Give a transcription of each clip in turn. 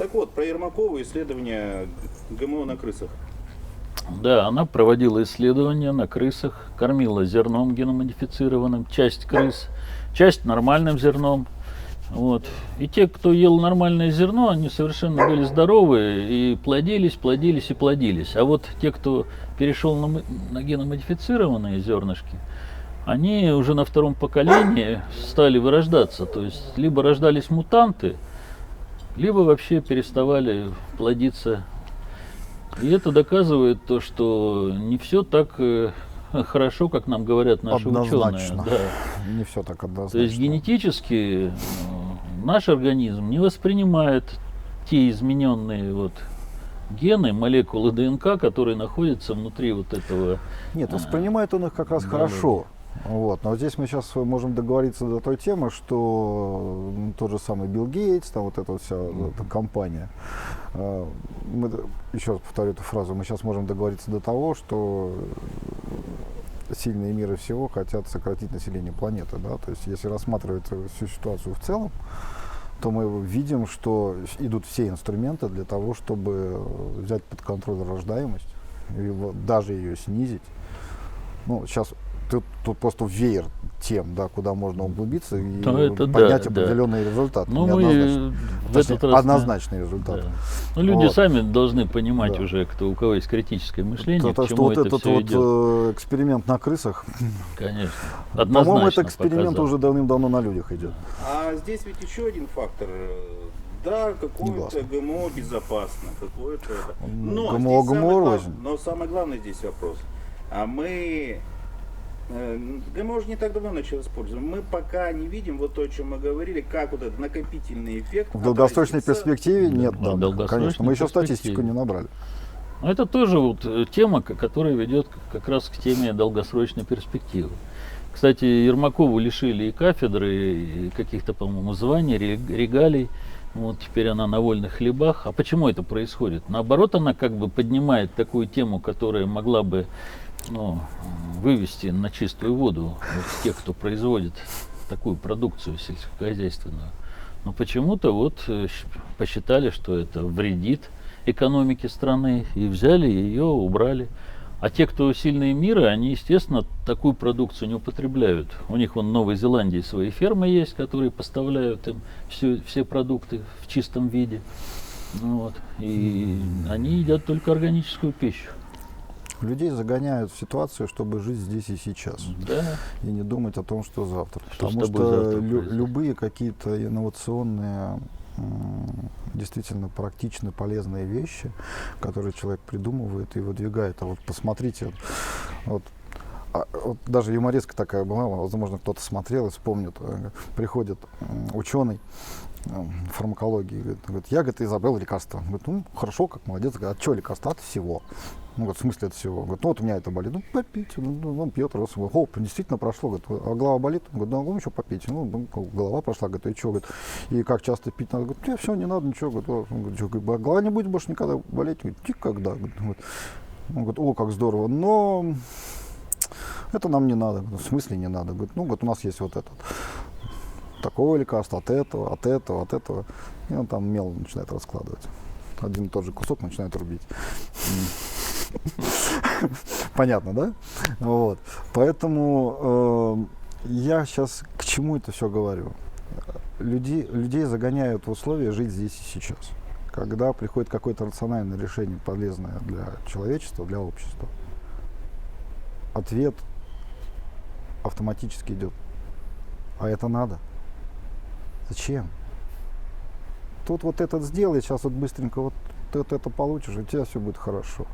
Так вот, про Ермакову исследование ГМО на крысах. Да, она проводила исследования на крысах, кормила зерном геномодифицированным, часть крыс, часть нормальным зерном. Вот. И те, кто ел нормальное зерно, они совершенно были здоровые и плодились, плодились и плодились. А вот те, кто перешел на геномодифицированные зернышки, они уже на втором поколении стали вырождаться. То есть либо рождались мутанты, либо вообще переставали плодиться. И это доказывает то, что не все так хорошо, как нам говорят наши Однозначно. ученые. Да. Не все так однозначно. То есть генетически наш организм не воспринимает те измененные вот гены, молекулы ДНК, которые находятся внутри вот этого. Нет, воспринимает он их как раз хорошо. Вот. Но здесь мы сейчас можем договориться до той темы, что тот же самый Билл Гейтс, там вот эта вся эта компания, мы, еще раз повторю эту фразу, мы сейчас можем договориться до того, что сильные мира всего хотят сократить население планеты. Да? То есть если рассматривать всю ситуацию в целом, то мы видим, что идут все инструменты для того, чтобы взять под контроль рождаемость, и даже ее снизить. Ну, сейчас тут просто веер тем, да, куда можно углубиться и поднять определенный результат. Ну, мы в этот раз однозначный результат. Да. Ну, люди сами должны понимать уже, у кого есть критическое мышление, то, к чему вот это этот все вот идет. эксперимент на крысах, конечно, по-моему, этот эксперимент показал. уже давным-давно на людях идет. А здесь ведь еще один фактор. Да, какое-то ГМО безопасно, какое-то. Но самое главное здесь вопрос. А мы ГМО же не так давно начал использовать. Мы пока не видим вот то, о чем мы говорили, как вот этот накопительный эффект. В долгосрочной перспективе нет, конечно. Мы еще статистику не набрали. Это тоже вот тема, которая ведет как раз к теме долгосрочной перспективы. Кстати, Ермакову лишили и кафедры, и каких-то, по-моему, званий, регалий. Вот теперь она на вольных хлебах. А почему это происходит? Наоборот, она как бы поднимает такую тему, которая могла бы вывести на чистую воду вот тех, кто производит такую продукцию сельскохозяйственную. Но почему-то вот посчитали, что это вредит экономике страны, и взяли ее, убрали. А те, кто сильные мира, они, естественно, такую продукцию не употребляют. У них вон в Новой Зеландии свои фермы есть, которые поставляют им все продукты в чистом виде. Вот. И они едят только органическую пищу. Людей загоняют в ситуацию, чтобы жить здесь и сейчас. Да. И не думать о том, что завтра. Потому что любые какие-то инновационные, действительно практично полезные вещи, которые человек придумывает и выдвигает. А вот посмотрите, вот даже юмореска такая была, возможно, кто-то смотрел и вспомнит. Приходит ученый фармакологии, говорит, я, изобрел лекарство. Говорит, хорошо, как молодец. Говорит, от чего лекарство? От всего. В смысле от всего? Говорит, вот у меня это болит. Попить. Он пьет, раз. Действительно прошло. Говорит, а голова болит? Говорит, еще попить. Голова прошла. Говорит, и что? Говорит, и как часто пить надо? Говорит, все, не надо ничего. Говорит, голова не будет больше никогда болеть? Говорит, никогда. Он говорит, как здорово. Но это нам не надо. В смысле не надо? Говорит, у нас есть вот этот. Такого лекарства, от этого, от этого, от этого. И он там мел начинает раскладывать. Один и тот же кусок начинает рубить. Понятно, да? Вот. Поэтому я сейчас к чему это все говорю? Людей загоняют в условия жить здесь и сейчас. Когда приходит какое-то рациональное решение, полезное для человечества, для общества, ответ автоматически идет. А это надо. Зачем? Тут вот этот сделай, сейчас вот быстренько вот это получишь, и у тебя все будет хорошо.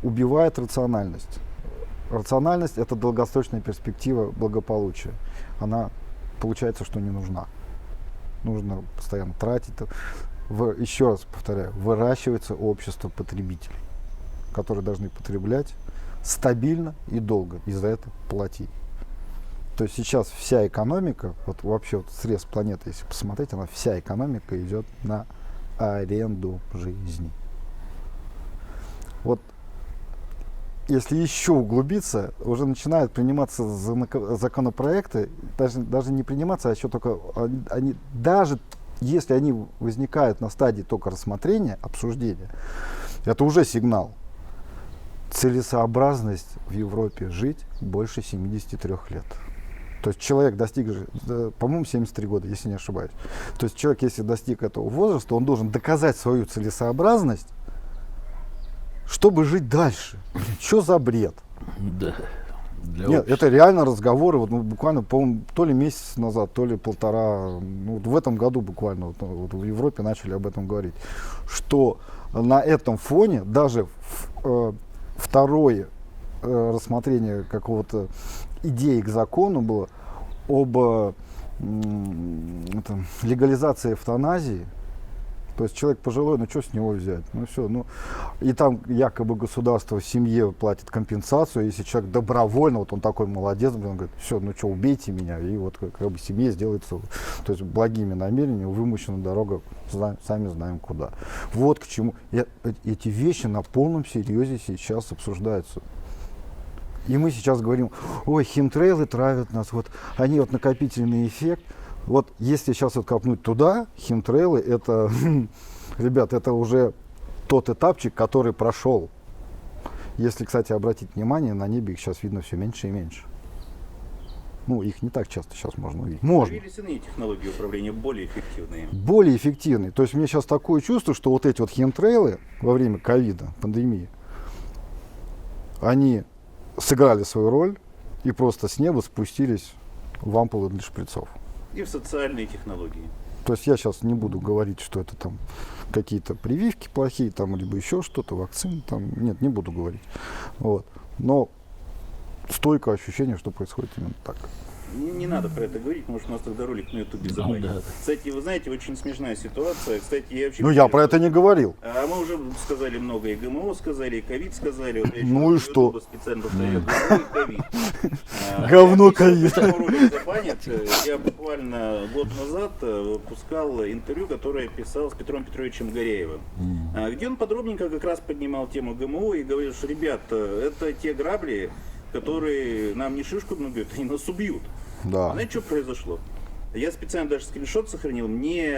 Убивает рациональность. Рациональность — это долгосрочная перспектива благополучия. Она получается, что не нужна. Нужно постоянно тратить. Еще раз повторяю, выращивается общество потребителей, которые должны потреблять стабильно и долго, и за это платить. То есть сейчас вся экономика, вот вообще вот срез планеты, если посмотреть, она вся экономика идет на аренду жизни. Вот если еще углубиться, уже начинают приниматься законопроекты, даже не приниматься, а еще только они даже если они возникают на стадии только рассмотрения, обсуждения, это уже сигнал. Целесообразность в Европе жить больше 73 лет. То есть человек достиг, по-моему, 73 года, если не ошибаюсь. То есть человек, если достиг этого возраста, он должен доказать свою целесообразность, чтобы жить дальше. Что за бред? Да. Нет, это реально разговоры, вот, буквально, по-моему, то ли месяц назад, то ли полтора, в этом году буквально вот в Европе начали об этом говорить, что на этом фоне даже второе рассмотрение какого-то идеи к закону было об легализации эвтаназии. То есть человек пожилой, ну что с него взять? Ну все, и там якобы государство семье платит компенсацию, если человек добровольно, вот он такой молодец, он говорит, все, ну что, убейте меня, и вот как бы семье сделается, то есть благими намерениями вымощена дорога, сами знаем куда. Вот к чему. Эти вещи на полном серьезе сейчас обсуждаются. И мы сейчас говорим, ой, химтрейлы травят нас, вот они вот накопительный эффект. Вот если сейчас вот копнуть туда, химтрейлы, это, ребят, это уже тот этапчик, который прошел. Если, кстати, обратить внимание, на небе их сейчас видно все меньше и меньше. Ну, их не так часто сейчас можно увидеть. Можно. Появились иные технологии управления, более эффективные. Более эффективные. То есть мне сейчас такое чувство, что вот эти вот химтрейлы во время ковида, пандемии, они сыграли свою роль и просто с неба спустились в ампулы для шприцов. И в социальные технологии. То есть я сейчас не буду говорить, что это там какие-то прививки плохие, там, либо еще что-то, вакцины, там, нет, не буду говорить. Вот. Но стойкое ощущение, что происходит именно так. Не надо про это говорить, потому что у нас тогда ролик на ютубе забанят. Да. Кстати, вы знаете, очень смешная ситуация. Кстати, я вообще... Ну, я про это не говорил. А мы уже сказали много, и ГМО сказали, и ковид сказали. Вот я Ну и что? Специально повторяю, ГМО и ковид. Говно ковид. Ролик забанят. Я буквально год назад выпускал интервью, которое я писал с Петром Петровичем Гореевым, где он подробненько как раз поднимал тему ГМО и говорил, что, ребят, это те грабли, которые нам не шишку набьют, они нас убьют. Да. Знаете, что произошло? Я специально даже скриншот сохранил. Мне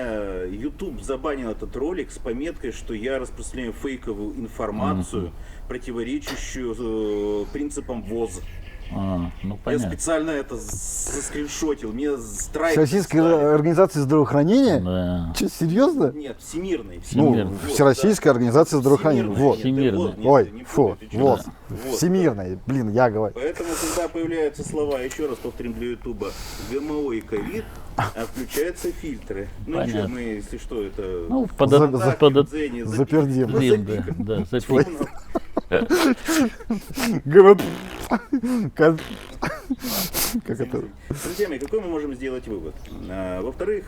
YouTube забанил этот ролик с пометкой, что я распространяю фейковую информацию, противоречащую принципам ВОЗ. Ну, понятно. Я специально это заскриншотил. Мне страйк. Всероссийская организация здравоохранения? Да. Что, серьезно? Нет, всемирный. Ну, Всероссийская организация здравоохранения. Вот. Всемирная. Ой, фу, вот. Всемирная, блин, я говорю. Поэтому, когда появляются слова, еще раз повторим для Ютуба, ГМО и ковид, включаются фильтры. Ну Понятно. ничего, мы, если что, это... Ну, Запердим. Да, запикаем. Как это? Друзья мои, какой мы можем сделать вывод? Во-вторых,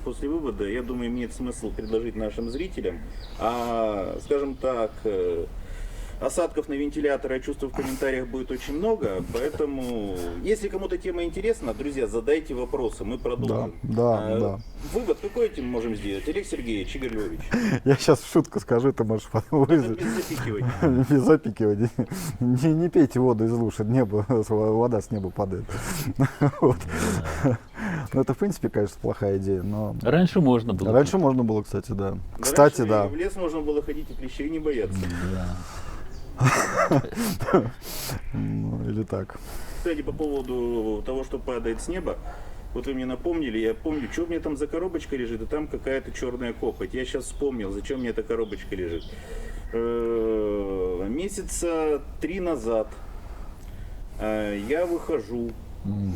после вывода, я думаю, имеет смысл предложить нашим зрителям, скажем так, осадков на вентилятор, я чувствую, в комментариях будет очень много, поэтому, если кому-то тема интересна, друзья, задайте вопросы, мы продолжим. Да. Вывод какой этим можем сделать? Олег Сергеевич, Игорь Львович. Я сейчас в шутку скажу, ты можешь вырезать. Без запикивания. Без запикивания. Не пейте воду из луж, вода с неба падает. Ну, это, в принципе, конечно, плохая идея, но... Раньше можно было. Раньше можно было, кстати, да. Кстати, да. В лес можно было ходить и клещей не бояться. Ну, или так. Кстати, по поводу того, что падает с неба, вот вы мне напомнили, я помню, что у меня там за коробочка лежит, и там какая-то черная копоть. Я сейчас вспомнил, зачем мне эта коробочка лежит. Месяца 3 назад я выхожу,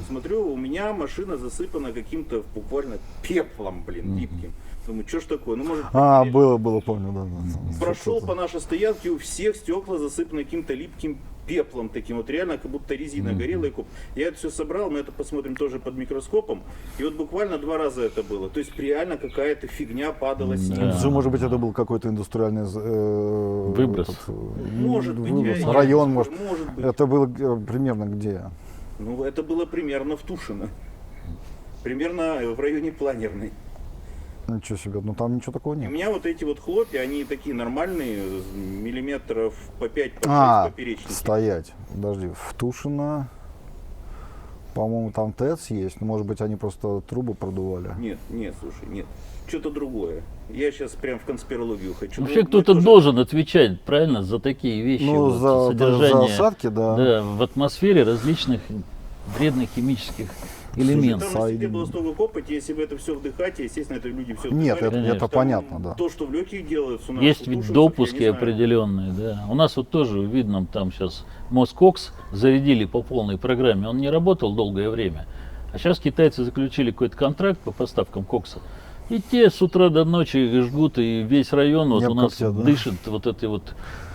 смотрю, у меня машина засыпана каким-то буквально пеплом, липким. Думаю, что ж такое? Ну, может, было, помню, да. Прошел по нашей стоянке, у всех стекла засыпаны каким-то липким пеплом таким, вот реально как будто резина горела. И я это все собрал, мы это посмотрим тоже под микроскопом. И вот буквально 2 раза это было. То есть реально какая-то фигня падала с неба. Может быть, это был какой-то индустриальный выброс. Может быть, район, может. Быть. Это было примерно где? Ну, это было примерно в Тушино. Примерно в районе Планерной. Ничего себе, ну там ничего такого нет. У меня вот эти вот хлопья, они такие нормальные, миллиметров по 5, по 6 поперечники. Стоять. Подожди, в Тушино По-моему, там ТЭЦ есть, но, может быть, они просто трубы продували. Нет, слушай, нет. Что-то другое. Я сейчас прям в конспирологию хочу. Вообще кто-то должен отвечать, правильно, за такие вещи. Ну, вот, за содержание осадки, да. Да, в атмосфере различных вредных химических элементов. Слушай, там если было столько копоти, если бы это все вдыхать, естественно, это люди все Нет, вдыхали. это понятно, да. То, что в легких делается у нас. Есть ведь допуски определенные, да. У нас вот тоже видно, там сейчас Москокс зарядили по полной программе. Он не работал долгое время. А сейчас китайцы заключили какой-то контракт по поставкам кокса. И те с утра до ночи жгут, и весь район вот у нас дышит вот этой вот,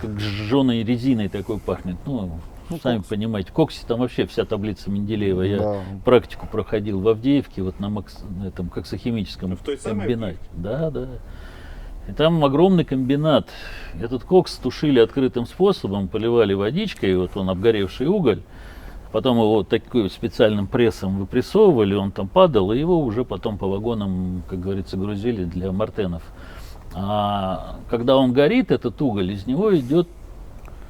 как сжженной резиной такой пахнет. Ну, сами понимаете, в коксе там вообще вся таблица Менделеева. Я практику проходил в Авдеевке, вот на этом коксохимическом комбинате. Да. И там огромный комбинат. Этот кокс тушили открытым способом, поливали водичкой, вот он обгоревший уголь. Потом его таким специальным прессом выпрессовывали, он там падал, и его уже потом по вагонам, как говорится, грузили для мартенов. А когда он горит, этот уголь, из него идет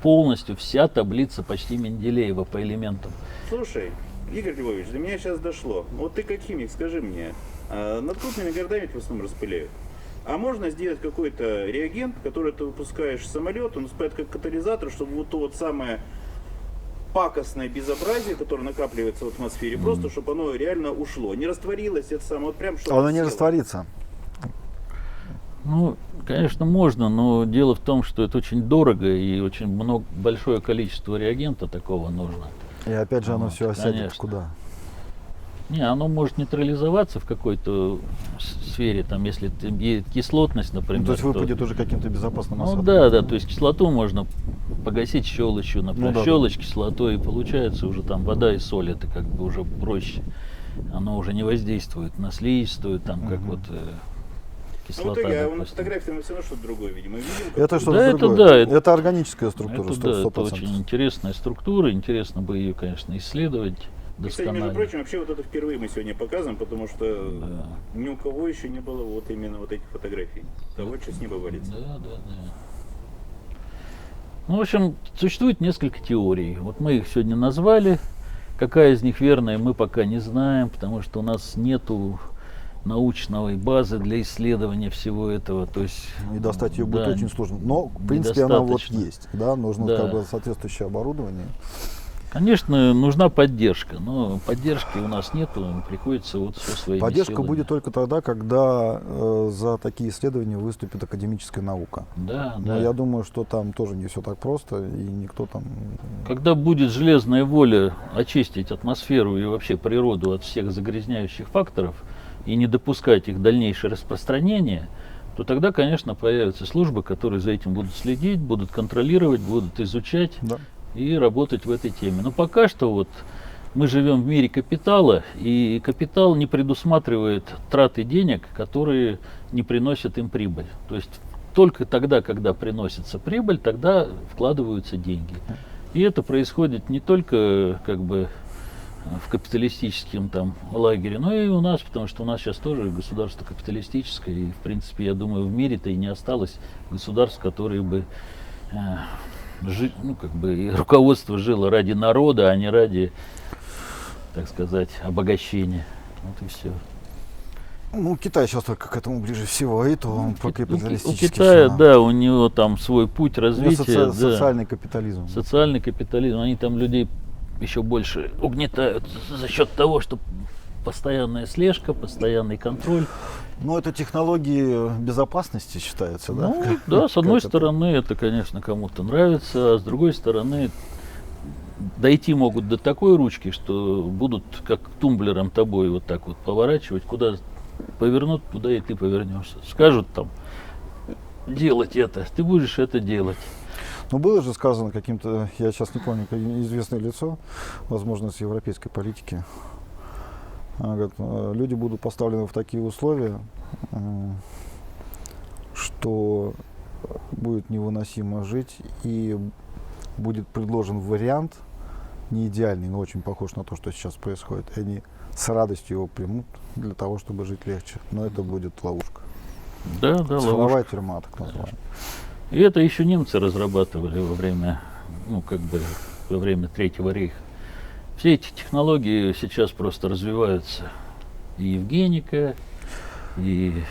полностью вся таблица почти Менделеева по элементам. Слушай, Игорь Львович, до меня сейчас дошло. Вот ты как химик, скажи мне, над крупными городами в основном распыляют. А можно сделать какой-то реагент, который ты выпускаешь в самолет, он выступает как катализатор, чтобы вот то вот самое пакостное безобразие, которое накапливается в атмосфере, просто чтобы оно реально ушло, не растворилось, это самое, вот прям что. Оно не растворится. Ну, конечно, можно, но дело в том, что это очень дорого и очень большое количество реагента такого нужно. И опять же оно все осядет конечно. Куда? Не, оно может нейтрализоваться в какой-то сфере, там, если есть кислотность, например. Ну, то есть выпадет уже каким-то безопасным осадком. Ну да, то есть кислоту можно погасить щелочью, например, щелочь, кислотой, и получается уже там вода и соль, это как бы уже проще. Оно уже не воздействует на слизистую, там, как вот кислота. Ну, вот на фотографии мы все равно что-то другое видим. Это что-то другое. Это органическая структура, это, 100%. Это очень интересная структура, интересно бы ее, конечно, исследовать. И, кстати, между прочим, вообще вот это впервые мы сегодня показываем, потому что ни у кого еще не было вот именно вот этих фотографий. Того, что с неба валится. Да. Ну, в общем, существует несколько теорий. Вот мы их сегодня назвали. Какая из них верная, мы пока не знаем, потому что у нас нету научной базы для исследования всего этого. То есть, и достать ее будет очень сложно. Но, в принципе, она вот есть. Да? Нужно как бы соответствующее оборудование. Конечно, нужна поддержка, но поддержки у нас нету, приходится вот все свои Поддержка будет только тогда, когда за такие исследования выступит академическая наука. Да. Я думаю, что там тоже не все так просто, и никто там... Когда будет железная воля очистить атмосферу и вообще природу от всех загрязняющих факторов и не допускать их дальнейшее распространение, то тогда, конечно, появятся службы, которые за этим будут следить, будут контролировать, будут изучать. Да. И работать в этой теме. Но пока что вот мы живем в мире капитала, и капитал не предусматривает траты денег, которые не приносят им прибыль. То есть только тогда, когда приносится прибыль, тогда вкладываются деньги. И это происходит не только как бы в капиталистическом там лагере, но и у нас, потому что у нас сейчас тоже государство капиталистическое, и в принципе, я думаю, в мире-то и не осталось государств, которые бы и руководство жило ради народа, а не ради, так сказать, обогащения. Вот и все. Ну, Китай сейчас только к этому ближе всего, и то он по капиталистически. У Китая, да, у него там свой путь развития. Социальный капитализм. Социальный капитализм. Они там людей еще больше угнетают за счет того, что постоянная слежка, постоянный контроль. Ну, это технологии безопасности считаются, да? Ну, да, с одной стороны, это, конечно, кому-то нравится, а с другой стороны, дойти могут до такой ручки, что будут как тумблером тобой вот так вот поворачивать, куда повернут, туда и ты повернешься. Скажут там, делать это, ты будешь это делать. Ну, было же сказано каким-то, я сейчас не помню, известное лицо, возможно, с европейской политики. Говорит, люди будут поставлены в такие условия, что будет невыносимо жить, и будет предложен вариант, не идеальный, но очень похож на то, что сейчас происходит. И они с радостью его примут для того, чтобы жить легче. Но это будет ловушка. Да, цифровая тюрьма, так называемая. И это еще немцы разрабатывали во время, во время Третьего рейха. Все эти технологии сейчас просто развиваются. И евгеника, и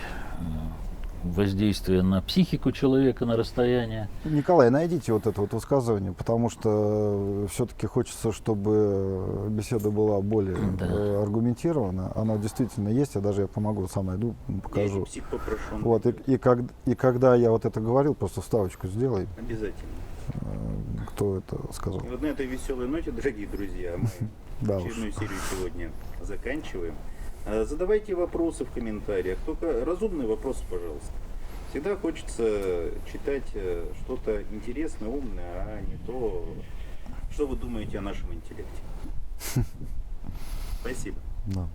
воздействие на психику человека на расстояние. Николай, найдите вот это вот высказывание, потому что все-таки хочется, чтобы беседа была более аргументирована. Она действительно есть, я помогу, сам найду, покажу. Я псих попрошу. Вот, и когда я вот это говорил, просто вставочку сделай. Обязательно. Кто это сказал? И вот на этой веселой ноте, дорогие друзья, мы очередную серию сегодня заканчиваем. Задавайте вопросы в комментариях, только разумные вопросы, пожалуйста. Всегда хочется читать что-то интересное, умное, а не то, что вы думаете о нашем интеллекте. Спасибо. Да.